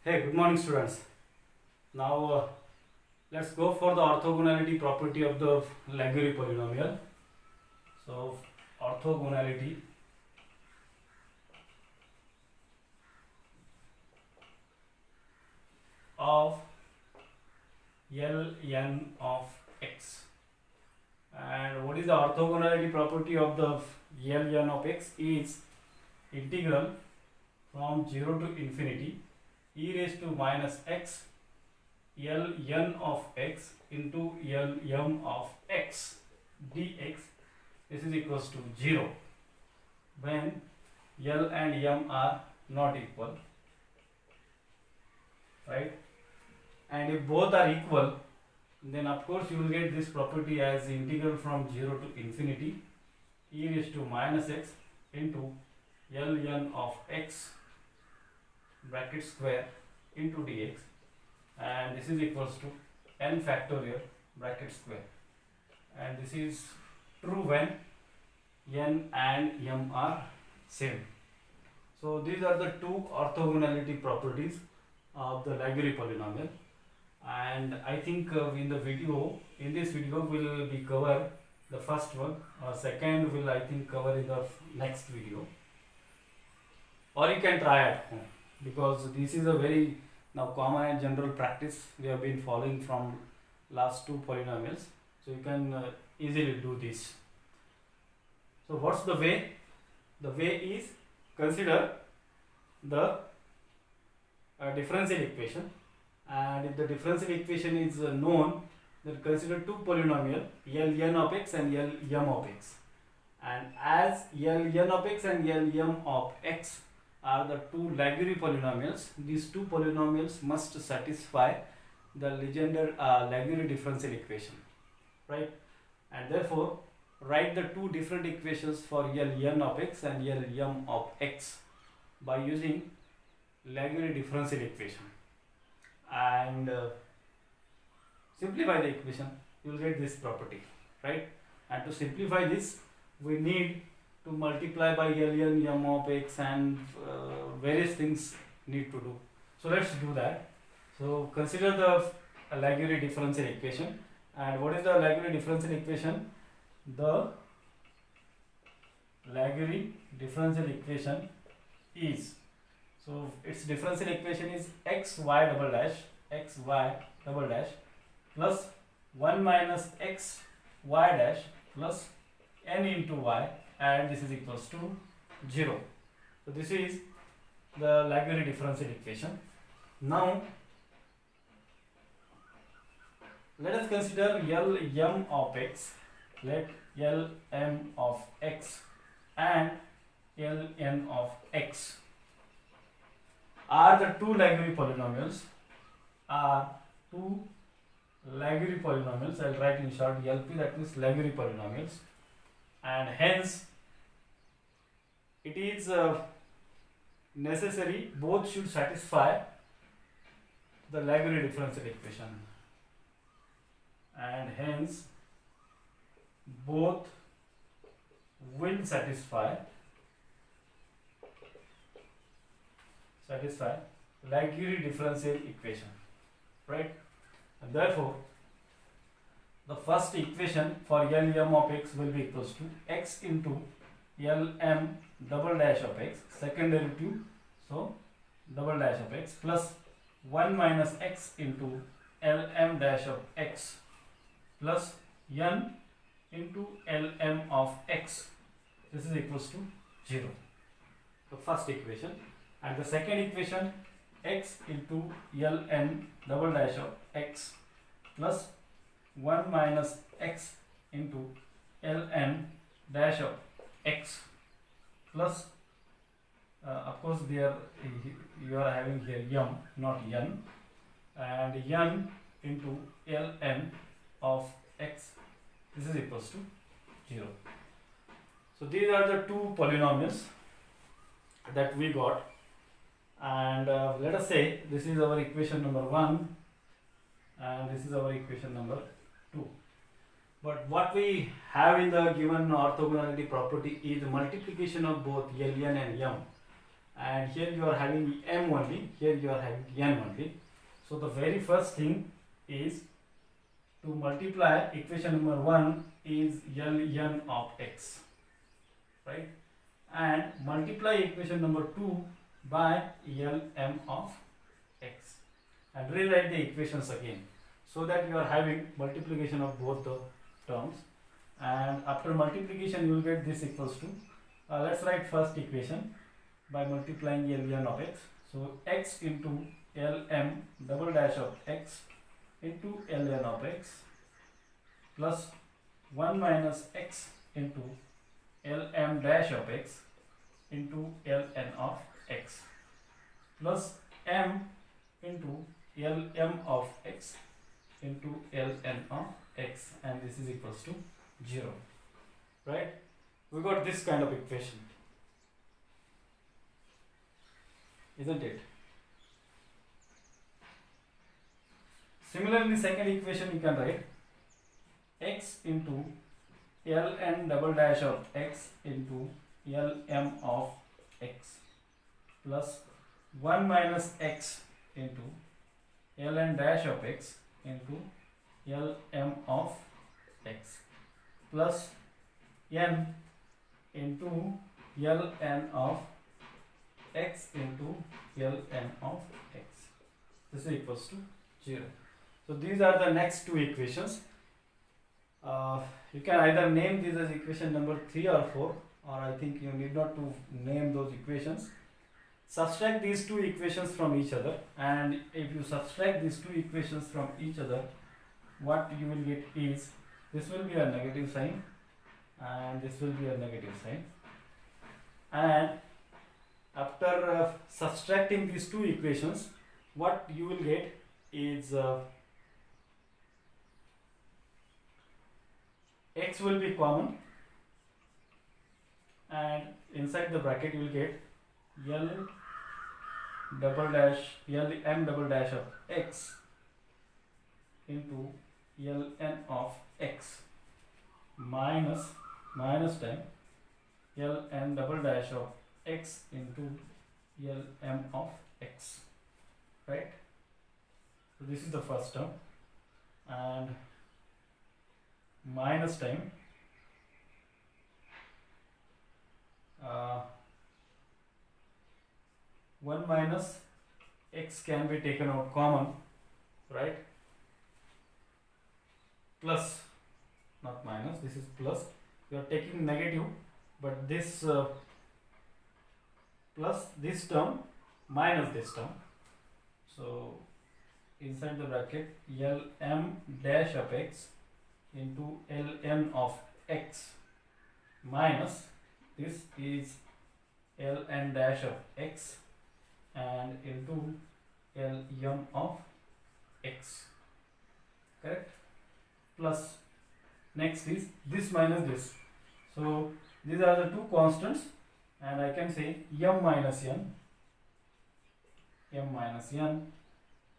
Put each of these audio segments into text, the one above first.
Hey, good morning, students. Now let's go for the orthogonality property of the Laguerre polynomial. So, orthogonality of Ln of x. And what is the orthogonality property of the Ln of x? Is integral from 0 to infinity e raised to minus x Ln of x into Lm of x dx. This is equals to 0 when L and M are not equal, right? And if both are equal, then of course you will get this property as integral from 0 to infinity e raised to minus x into Ln of x bracket square into dx, and this is equals to n factorial bracket square, and this is true when n and m are same. So these are the two orthogonality properties of the Laguerre polynomial, and I think in this video will be cover the first one, second will I think cover in the next video, or you can try at home, because this is a very now common and general practice we have been following from last two polynomials, so you can easily do this. So what's the way? The way is consider the differential equation, and if the differential equation is known, then consider two polynomial Ln of x and Lm of x, and as Ln of x and Lm of x are the two Laguerre polynomials, these two polynomials must satisfy the Legendre Laguerre differential equation, right? And therefore write the two different equations for Ln of x and Lm of x by using Laguerre differential equation, and simplify the equation, you will get this property, right? And to simplify this, we need to multiply by Ln m of x, and various things need to do. So let's do that. So consider the Laguerre differential equation. And what is the Laguerre differential equation? The Laguerre differential equation is, so its differential equation is xy double dash plus 1 minus x y dash plus n into y, and this is equals to 0. So this is the Laguerre differential equation. Now let us consider Lm of x. Let Lm of x and Ln of x are the two Laguerre polynomials. I'll write in short LP, that means Laguerre polynomials, and hence it is necessary both should satisfy the Laguerre differential equation, and hence both will satisfy Laguerre differential equation, right? And therefore the first equation for Lm of x will be equals to x into Lm double dash of x, second derivative, so double dash of x, plus 1 minus x into Lm dash of x plus n into Lm of x. This is equals to 0. The first equation. And the second equation, x into Ln double dash of x plus 1 minus x into Ln dash of x plus of course there you are having here m, not n, and n into Ln of x. This is equals to 0. So these are the two polynomials that we got, and let us say this is our equation number 1 and this is our equation number 2. But what we have in the given orthogonality property is multiplication of both Ln and m, and here you are having m only, here you are having n only. So the very first thing is to multiply equation number 1 is ln of x, right, and multiply equation number 2 by lm of x, and rewrite the equations again, so that you are having multiplication of both the terms. And after multiplication you will get this equals to, let's write first equation by multiplying ln of x. So x into lm double dash of x into ln of x plus 1 minus x into lm dash of x into ln of x plus m into lm of x into ln of x, and this is equals to 0, right? We got this kind of equation, isn't it? Similarly, second equation you can write x into ln double dash of x into lm of x plus 1 minus x into ln dash of x into lm of x plus n into ln of x into ln of x. This is equals to 0. So these are the next two equations. You can either name these as equation number 3 or 4, or I think you need not to name those equations. Subtract these two equations from each other, and if you subtract these two equations from each other, what you will get is, this will be a negative sign and this will be a negative sign, and after subtracting these two equations, what you will get is x will be common, and inside the bracket you will get lm double dash of x into ln of x minus time ln double dash of x into lm of x, right? So this is the first term, and minus time 1 minus x can be taken out common, right? Plus, not minus, this is plus. You are taking negative, but this plus this term minus this term. So inside the bracket lm dash of x into ln of x minus this is ln dash of x and into lm of x, correct? Plus next is this minus this. So these are the two constants, and I can say m minus n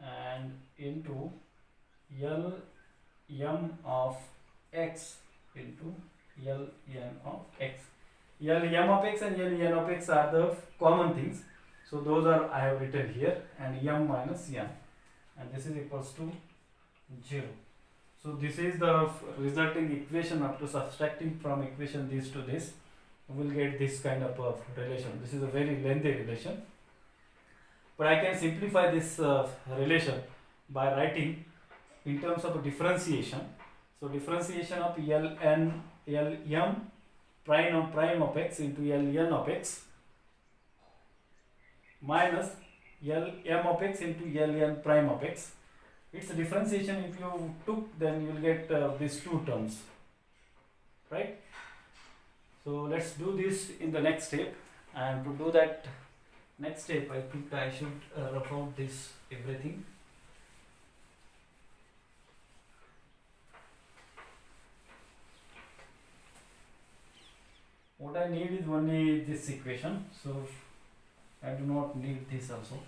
and into lm of x into ln of x. lm of x and ln of x are the common things, so those are I have written here, and m minus n, and this is equals to 0. So this is the resulting equation. After subtracting from equation this to this, we will get this kind of relation. This is a very lengthy relation, but I can simplify this relation by writing in terms of a differentiation. So differentiation of lm prime of x into ln of x minus lm of x into ln prime of x. It's a differentiation. If you took, then you will get these two terms, right? So let's do this in the next step, and to do that next step, I think I should rough out this everything. What I need is only this equation, so I do not need this also.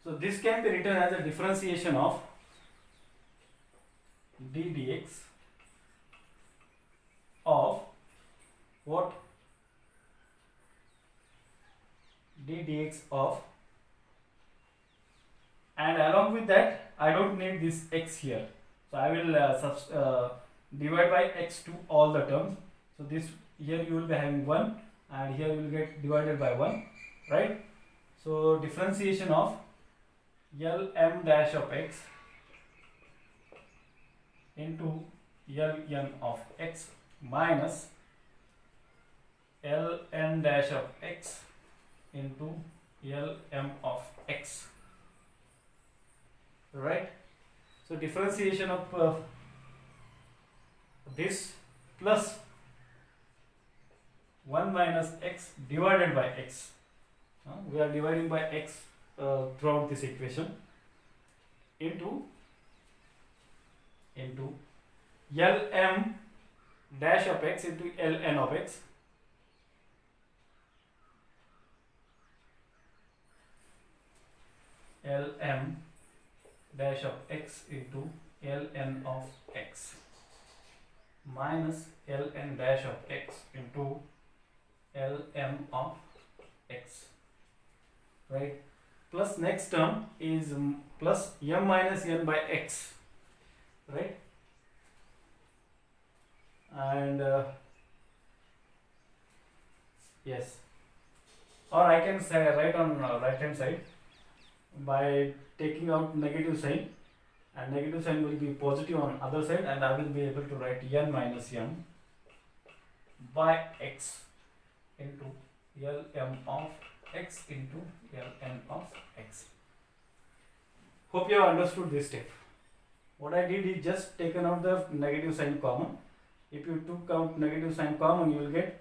So this can be written as a differentiation of d dx what d dx of, and along with that I don't need this x here, so I will divide by x to all the terms. So this here you will be having 1 and here you will get divided by 1, right? So differentiation of Lm dash of x into Ln of x minus Ln dash of x into Lm of x, right? So differentiation of this plus 1 minus x divided by x. We are dividing by x throughout this equation into Lm dash of x into Ln of x Lm dash of x into Ln of x minus Ln dash of x into Lm of x, right? Plus next term is plus m minus n by x, right? And yes, or I can say write on right hand side by taking out negative sign, and negative sign will be positive on other side, and I will be able to write n minus m by x into Lm of x into Ln of x. Hope you have understood this step. What I did is just taken out the negative sign common. If you took out negative sign common, you will get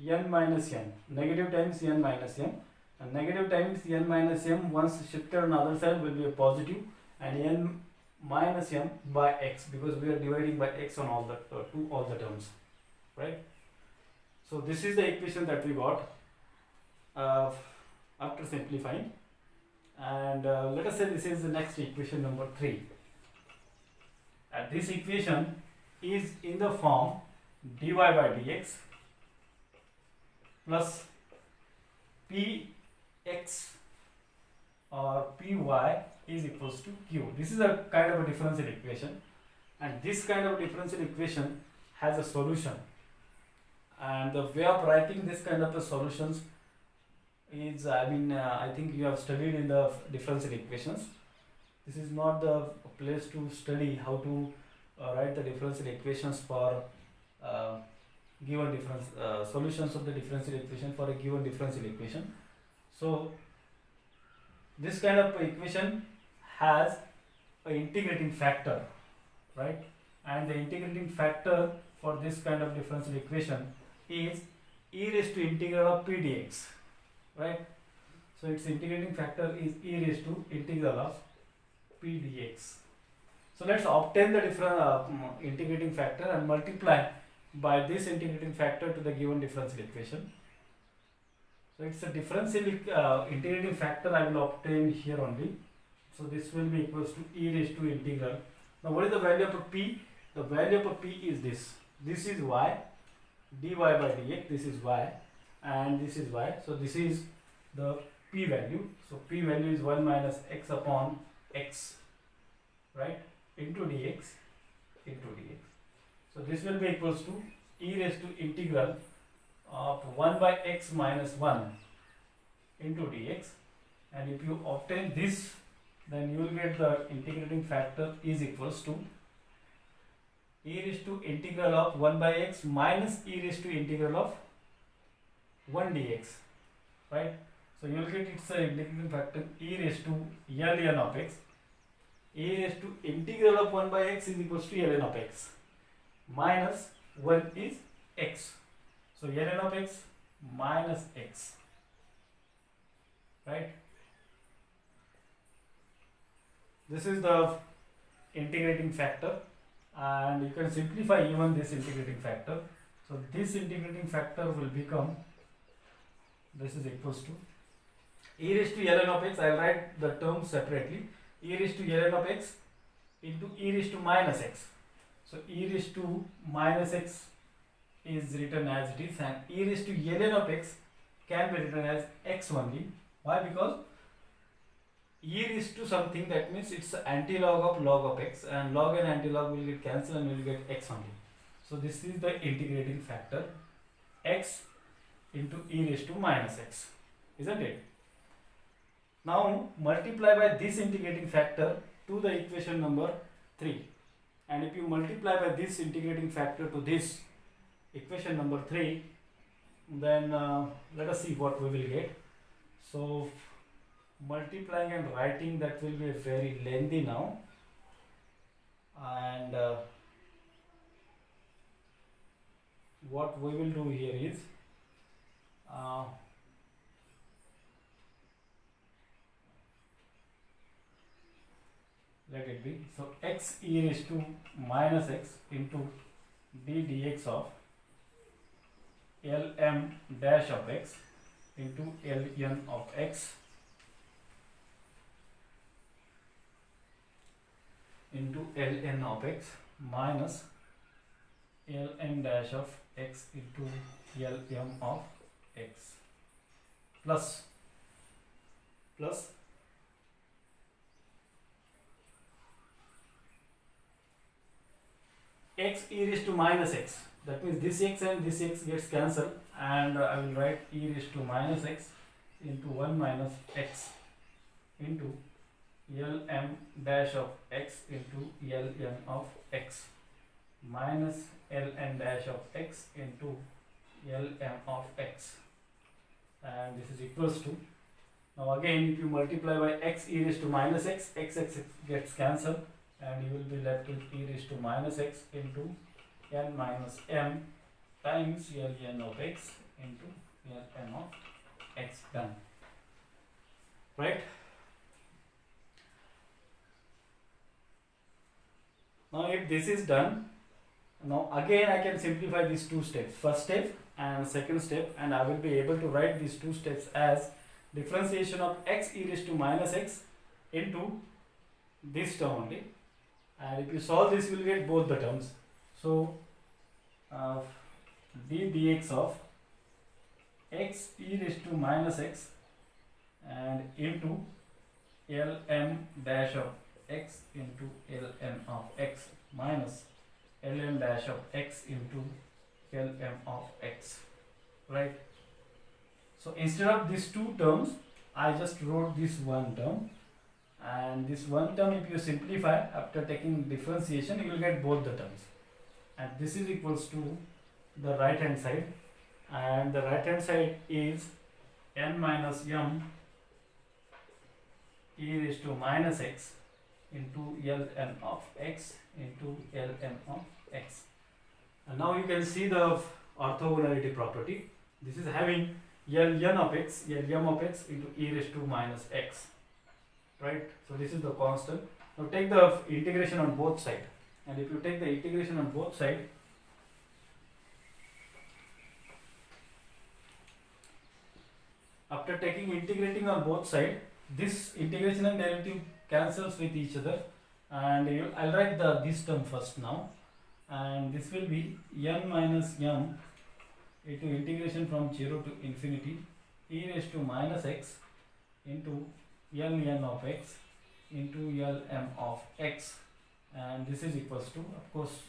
n minus m. Negative times n minus m, and negative times n minus m once shifted on the other side will be a positive, and n minus m by x, because we are dividing by x on all the to all the terms, right? So this is the equation that we got after simplifying, and let us say this is the next equation number 3, and this equation is in the form dy by dx plus px or py is equals to q. This is a kind of a differential equation, and this kind of differential equation has a solution, and the way of writing this kind of a solutions is, I think you have studied in the differential equations. This is not the place to study how to write the differential equations for given difference solutions of the differential equation for a given differential equation. So this kind of equation has an integrating factor, right? And the integrating factor for this kind of differential equation is e raised to integral of p dx, right? So its integrating factor is e raised to integral of p dx. So let's obtain the different integrating factor and multiply by this integrating factor to the given differential equation. So it's a differential integrating factor I will obtain here only. So this will be equals to e raised to integral. Now what is the value of p? The value of p is this. This is y, dy by dx, this is y, and this is y. So this is the p value. So p value is 1 minus x upon x, right, into dx. So this will be equals to e raised to integral of 1 by x minus 1 into dx, and if you obtain this, then you will get the integrating factor is equals to e raised to integral of 1 by x minus e raised to integral of 1 dx, right? So you will get its integrating factor e raised to ln of x. E raised to integral of 1 by x is equals to ln of x minus 1 is x. So ln of x minus x, right? This is the integrating factor, and you can simplify even this integrating factor. So this integrating factor will become, this is equals to e raised to ln of x. I will write the terms separately. E raised to ln of x into e raised to minus x. So e raised to minus x is written as it is, and e raised to ln of x can be written as x only. Why? Because e raised to something, that means it's anti-log of log of x, and log and anti-log will get cancelled and we will get x only. So this is the integrating factor, x into e raised to minus x, isn't it? Now multiply by this integrating factor to the equation number 3, and if you multiply by this integrating factor to this equation number 3, then let us see what we will get. So multiplying and writing, that will be very lengthy now, and what we will do here is let it be, so x e raised to minus x into d dx of lm dash of x into ln of x into ln of x minus ln dash of x into lm of x plus x e raised to minus x, that means this x and this x gets cancelled, and I will write e raised to minus x into 1 minus x into lm dash of x into ln of x minus ln dash of x into lm of x, and this is equals to, now again if you multiply by x e raised to minus x, x gets cancelled, and you will be left with e raised to minus x into n minus m times ln of x into ln of x, done, right? Now if this is done, now again I can simplify these two steps, first step and second step, and I will be able to write these two steps as differentiation of x e raised to minus x into this term only, and if you solve this you will get both the terms. So d dx of x e raised to minus x and into lm dash of x into ln of x minus ln dash of x into lm of x, right? So instead of these two terms, I just wrote this one term, and this one term if you simplify after taking differentiation you will get both the terms, and this is equals to the right hand side, and the right hand side is n minus m e raised to minus x into ln of x into ln of x. And now you can see the orthogonality property. This is having ln of x, lm of x into e raised to minus x, right? So this is the constant. Now take the integration on both sides, and if you take the integration on both sides, after integrating on both sides, this integration and derivative cancels with each other, and I'll write this term first now, and this will be n minus m into integration from 0 to infinity e raised to minus x into ln of x into lm of x, and this is equals to, of course,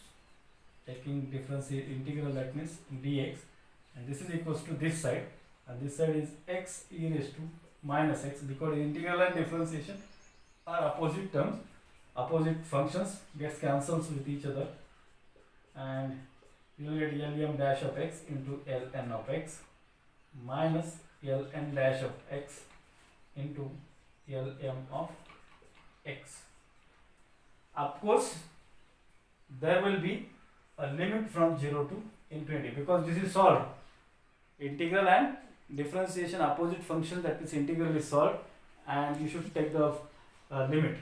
taking differential integral, that means dx, and this is equals to this side, and this side is x e raised to minus x, because integral and differentiation are opposite terms, opposite functions gets cancels with each other, and you will get lm dash of x into ln of x minus ln dash of x into lm of x. Of course, there will be a limit from 0 to infinity, because this is solved. Integral and differentiation opposite function, that means integral is solved, and you should take the limit,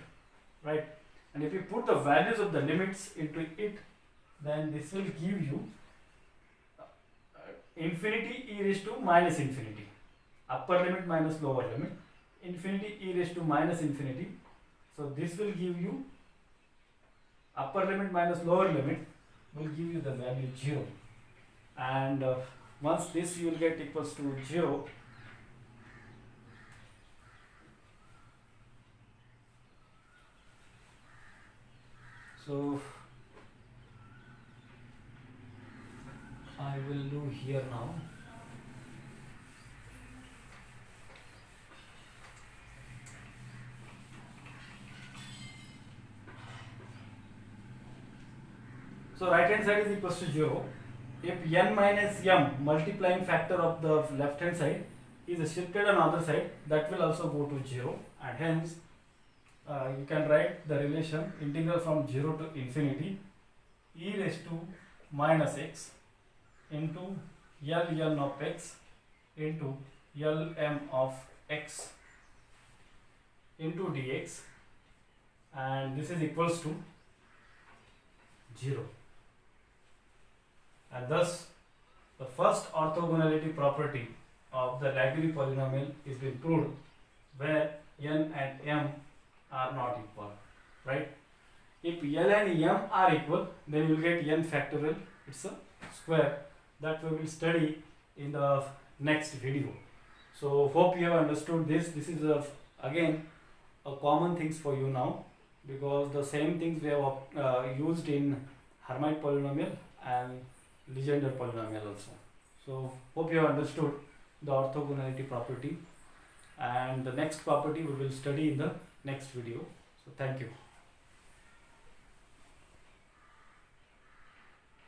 right? And if you put the values of the limits into it, then this will give you infinity e raised to minus infinity, upper limit minus lower limit, infinity e raised to minus infinity. So this will give you upper limit minus lower limit will give you the value 0, and once this you will get equals to 0, so I will do here now. So right hand side is equals to 0. If n minus m multiplying factor of the left hand side is shifted on other side, that will also go to 0, and hence you can write the relation integral from 0 to infinity e raised to minus x into ln of x into lm of x into dx, and this is equals to 0. And thus the first orthogonality property of the Lagrange polynomial is been proved, where n and m are not equal, right? If l and m are equal, then you will get n factorial, it's a square, that we will study in the next video. So hope you have understood this. This is again a common things for you now, because the same things we have used in Hermite polynomial and Legendre polynomial also. So hope you have understood the orthogonality property, and the next property we will study in the next video. So thank you.